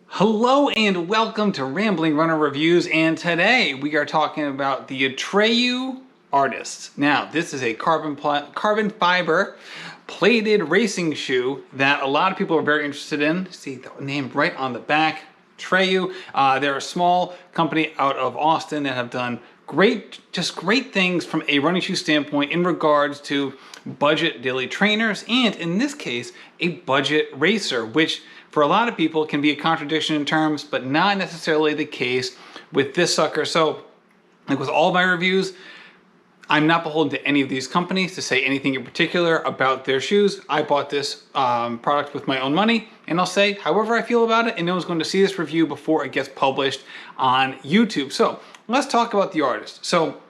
Hello and welcome to Rambling Runner Reviews, and today we are talking about the Atreyu Artist. Now, this is a carbon fiber plated racing shoe that a lot of people are very interested in. See the name right on the back, Atreyu. They're a small company out of Austin that have done great things from a running shoe standpoint in regards to budget daily trainers, and in this case, a budget racer, which for a lot of people can be a contradiction in terms, but not necessarily the case with this sucker. So, like with all my reviews, I'm not beholden to any of these companies to say anything in particular about their shoes. I bought this product with my own money, and I'll say however I feel about it, and no one's going to see this review before it gets published on YouTube. So let's talk about the artist. So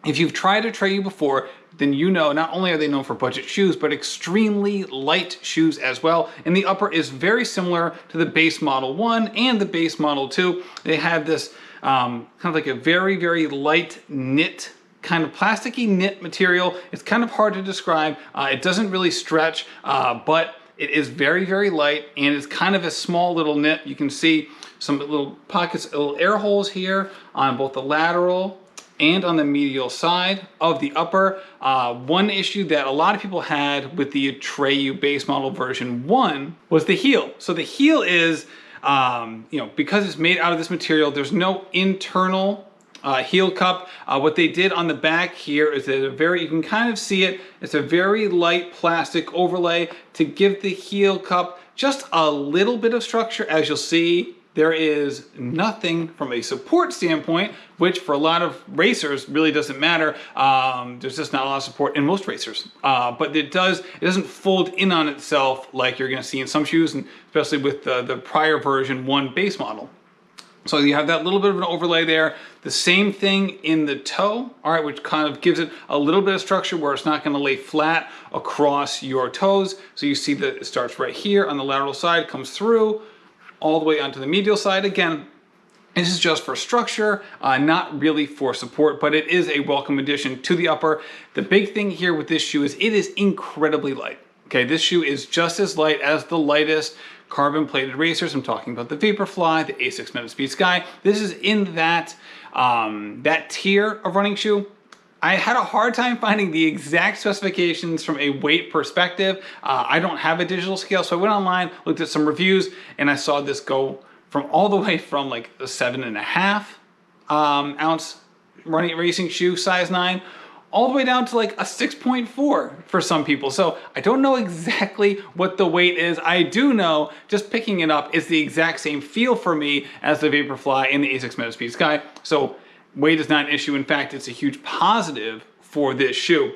if you've tried Atreyu before, then you know not only are they known for budget shoes, but extremely light shoes as well. And the upper is very similar to the base Model 1 and the base Model 2. They have this kind of like a very, very light knit, kind of plasticky knit material. It's kind of hard to describe. It doesn't really stretch, but it is very, very light, and it's kind of a small little knit. You can see some little pockets, little air holes here on both the lateral and on the medial side of the upper. One issue that a lot of people had with the Atreyu base model version 1 was the heel. So the heel is, because it's made out of this material, there's no internal heel cup. What they did on the back here is that you can kind of see it, it's a very light plastic overlay to give the heel cup just a little bit of structure. As you'll see, there is nothing from a support standpoint, which for a lot of racers really doesn't matter. There's just not a lot of support in most racers. But it doesn't fold in on itself like you're gonna see in some shoes, and especially with the prior version 1 base model. So you have that little bit of an overlay there. The same thing in the toe, all right, which kind of gives it a little bit of structure where it's not gonna lay flat across your toes. So you see that it starts right here on the lateral side, comes through, all the way onto the medial side. Again, this is just for structure, not really for support, but it is a welcome addition to the upper. The big thing here with this shoe is it is incredibly light. Okay, this shoe is just as light as the lightest carbon plated racers. I'm talking about the Vaporfly, the Asics Metaspeed Sky. This is in that tier of running shoe. I had a hard time finding the exact specifications from a weight perspective. I don't have a digital scale, so I went online, looked at some reviews, and I saw this go from all the way from like a 7.5 ounce racing shoe, size 9, all the way down to like a 6.4 for some people. So I don't know exactly what the weight is. I do know just picking it up is the exact same feel for me as the Vaporfly and the Asics Metaspeed Sky. So weight is not an issue. In fact, it's a huge positive for this shoe.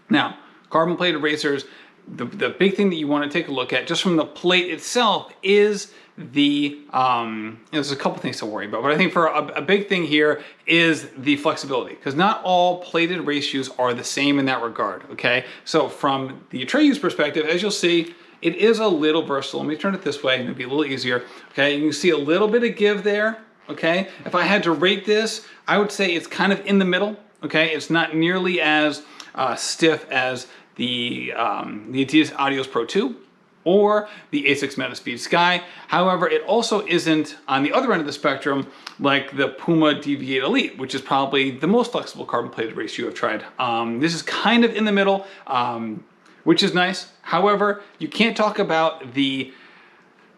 Now, carbon plated racers, the big thing that you want to take a look at just from the plate itself is there's a couple things to worry about, but I think for a big thing here is the flexibility, because not all plated race shoes are the same in that regard, okay? So from the Atreyu's perspective, as you'll see, it is a little versatile. Let me turn it this way, maybe a little easier, okay? You can see a little bit of give there, okay? If I had to rate this, I would say it's kind of in the middle, okay? It's not nearly as stiff as the Adidas Adios Pro 2 or the Asics Metaspeed Sky. However, it also isn't on the other end of the spectrum like the Puma Deviate Elite, which is probably the most flexible carbon plated race shoe I've tried. This is kind of in the middle, which is nice. However, you can't talk about the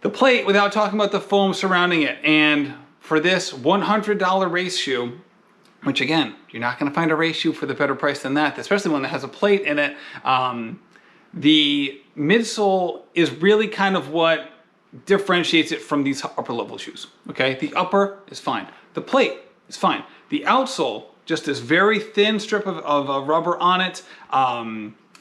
plate without talking about the foam surrounding it. And for this $100 race shoe, which again, you're not gonna find a race shoe for the better price than that, especially one that has a plate in it. The midsole is really kind of what differentiates it from these upper level shoes, okay? The upper is fine. The plate is fine. The outsole, just this very thin strip of rubber on it.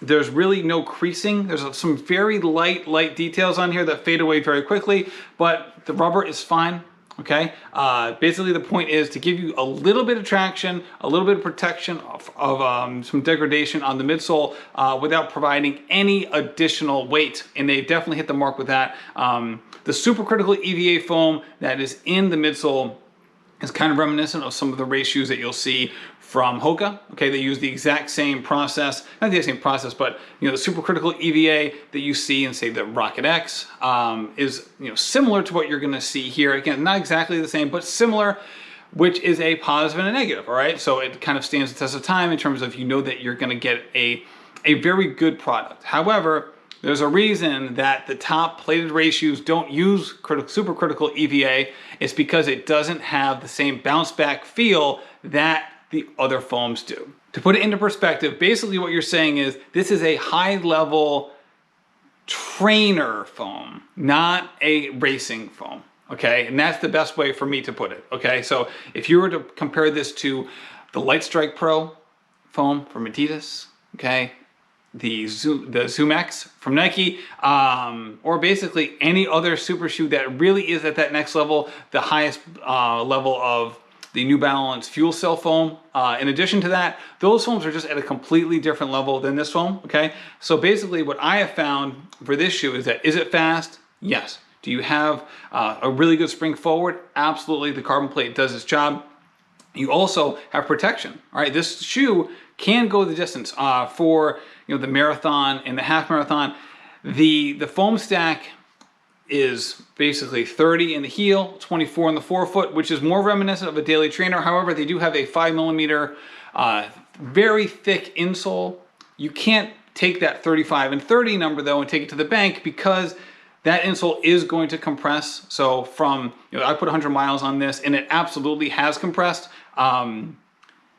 There's really no creasing. There's some very light details on here that fade away very quickly, but the rubber is fine. Okay, basically the point is to give you a little bit of traction, a little bit of protection of some degradation on the midsole without providing any additional weight, and they definitely hit the mark with that. The supercritical EVA foam that is in the midsole It's kind of reminiscent of some of the race shoes that you'll see from Hoka. Okay, they use the exact same process, not the exact same process, but the supercritical EVA that you see in, say, the Rocket X is similar to what you're going to see here. Again, not exactly the same, but similar, which is a positive and a negative. All right, so it kind of stands the test of time in terms of that you're going to get a very good product. However, there's a reason that the top plated race shoes don't use supercritical EVA. It's because it doesn't have the same bounce back feel that the other foams do. To put it into perspective, basically what you're saying is this is a high level trainer foam, not a racing foam. Okay, and that's the best way for me to put it. Okay, so if you were to compare this to the Light Strike Pro foam from Adidas, okay, the Zoom X from Nike, or basically any other super shoe that really is at that next level, the highest level of the New Balance Fuel Cell foam. In addition to that, those foams are just at a completely different level than this foam, okay? So basically what I have found for this shoe is that, is it fast? Yes. Do you have a really good spring forward? Absolutely, the carbon plate does its job. You also have protection, all right? This shoe can go the distance for the marathon and the half marathon. The foam stack is basically 30 in the heel, 24 in the forefoot, which is more reminiscent of a daily trainer. However, they do have a 5mm very thick insole. You can't take that 35 and 30 number though and take it to the bank, because that insole is going to compress. So from, I put 100 miles on this and it absolutely has compressed.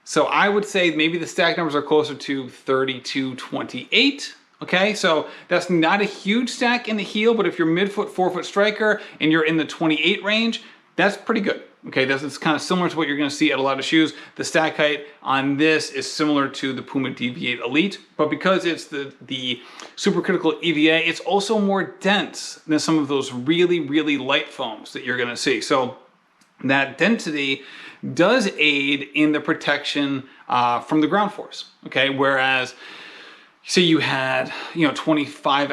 So I would say maybe the stack numbers are closer to 32, 28. Okay, so that's not a huge stack in the heel, but if you're midfoot, forefoot striker and you're in the 28 range, that's pretty good. Okay, that's kind of similar to what you're going to see at a lot of shoes. The stack height on this is similar to the Puma DV8 Elite, but because it's the supercritical EVA, it's also more dense than some of those really, really light foams that you're going to see. So that density does aid in the protection from the ground force. Okay, whereas say you had 25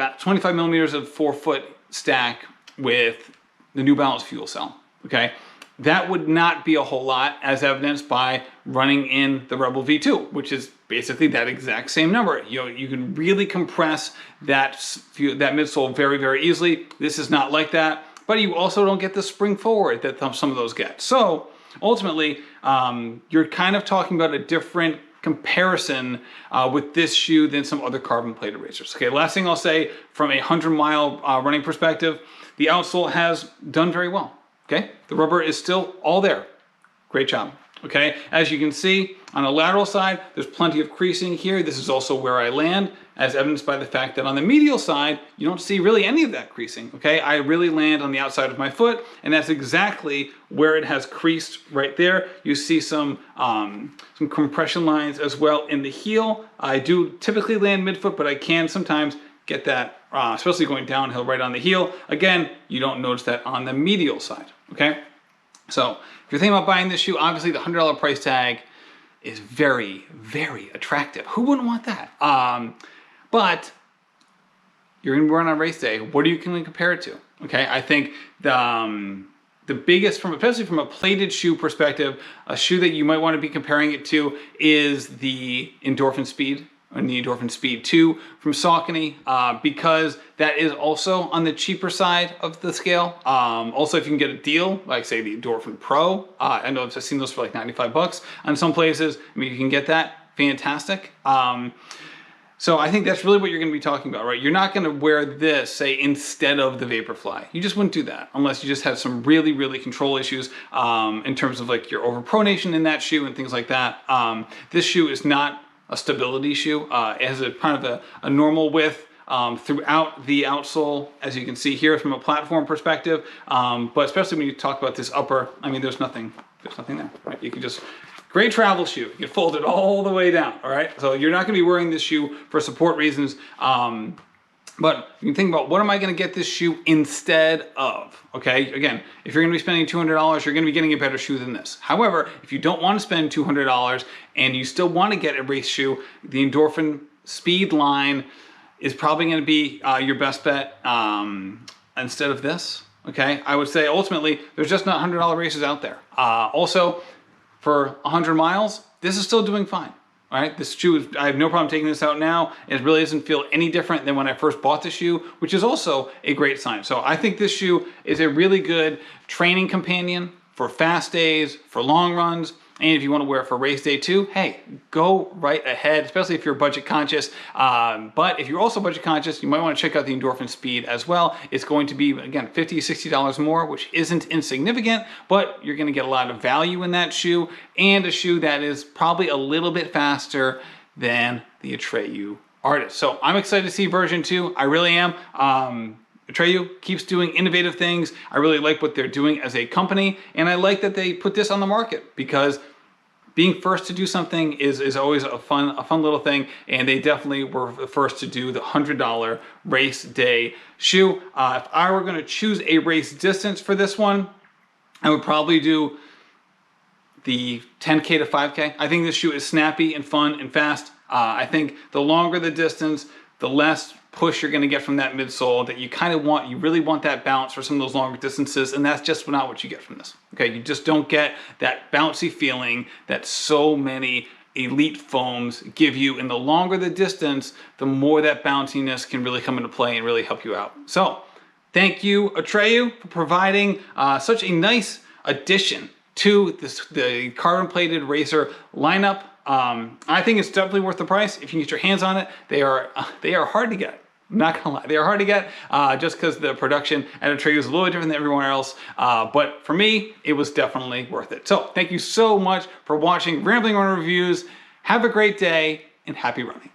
millimeters of forefoot stack with the New Balance Fuel Cell. Okay, that would not be a whole lot, as evidenced by running in the Rebel V2, which is basically that exact same number. You can really compress that midsole very, very easily. This is not like that, but you also don't get the spring forward that some of those get. So ultimately, you're kind of talking about a different comparison with this shoe than some other carbon plated racers. Okay, last thing I'll say from a 100-mile running perspective, the outsole has done very well. Okay, the rubber is still all there. Great job. Okay, as you can see on the lateral side, there's plenty of creasing here. This is also where I land, as evidenced by the fact that on the medial side, you don't see really any of that creasing. Okay, I really land on the outside of my foot, and that's exactly where it has creased right there. You see some compression lines as well in the heel. I do typically land midfoot, but I can sometimes get that, especially going downhill right on the heel. Again, you don't notice that on the medial side, okay? So if you're thinking about buying this shoe, obviously the $100 price tag is very, very attractive. Who wouldn't want that? But you're gonna be running on race day. What are you going to compare it to? Okay, I think the biggest, especially from a plated shoe perspective, a shoe that you might want to be comparing it to is the Endorphin Speed, and the Endorphin Speed 2 from Saucony, because that is also on the cheaper side of the scale. Also, if you can get a deal, like say the Endorphin Pro, I know I've seen those for like 95 bucks on some places. I mean, you can get that, fantastic. So I think that's really what you're going to be talking about, right? You're not going to wear this, say, instead of the Vaporfly. You just wouldn't do that unless you just had some really, really control issues in terms of like your overpronation in that shoe and things like that. This shoe is not a stability shoe. It has a kind of a normal width throughout the outsole, as you can see here from a platform perspective. But especially when you talk about this upper, I mean, there's nothing there, right? You can just, great travel shoe. You can fold it all the way down, all right? So you're not gonna be wearing this shoe for support reasons. But you can think about, what am I gonna get this shoe instead of? Okay, again, if you're gonna be spending $200, you're gonna be getting a better shoe than this. However, if you don't wanna spend $200 and you still wanna get a race shoe, the Endorphin Speed line is probably gonna be your best bet instead of this. Okay, I would say ultimately there's just not $100 races out there. Also, for 100 miles, this is still doing fine. All right, this shoe, I have no problem taking this out now. It really doesn't feel any different than when I first bought the shoe, which is also a great sign. So I think this shoe is a really good training companion for fast days, for long runs, and if you want to wear it for race day too, hey, go right ahead, especially if you're budget conscious. But if you're also budget conscious, you might want to check out the Endorphin Speed as well. It's going to be, again, $50, $60 more, which isn't insignificant, but you're going to get a lot of value in that shoe, and a shoe that is probably a little bit faster than the Atreyu Artist. So I'm excited to see version 2. I really am. Atreyu keeps doing innovative things. I really like what they're doing as a company, and I like that they put this on the market, because being first to do something is always a fun little thing, and they definitely were the first to do the $100 race day shoe. If I were going to choose a race distance for this one, I would probably do the 10K to 5K. I think this shoe is snappy and fun and fast. I think the longer the distance, the less push you're going to get from that midsole that you kind of want. You really want that bounce for some of those longer distances, and that's just not what you get from this. Okay, you just don't get that bouncy feeling that so many elite foams give you. And the longer the distance, the more that bounciness can really come into play and really help you out. So thank you, Atreyu, for providing such a nice addition to the carbon plated racer lineup. I think it's definitely worth the price if you can get your hands on it. They are hard to get. I'm not gonna lie, they are hard to get just because the production at Atreyu is a little different than everywhere else. But for me, it was definitely worth it. So thank you so much for watching Rambling Runner Reviews. Have a great day and happy running.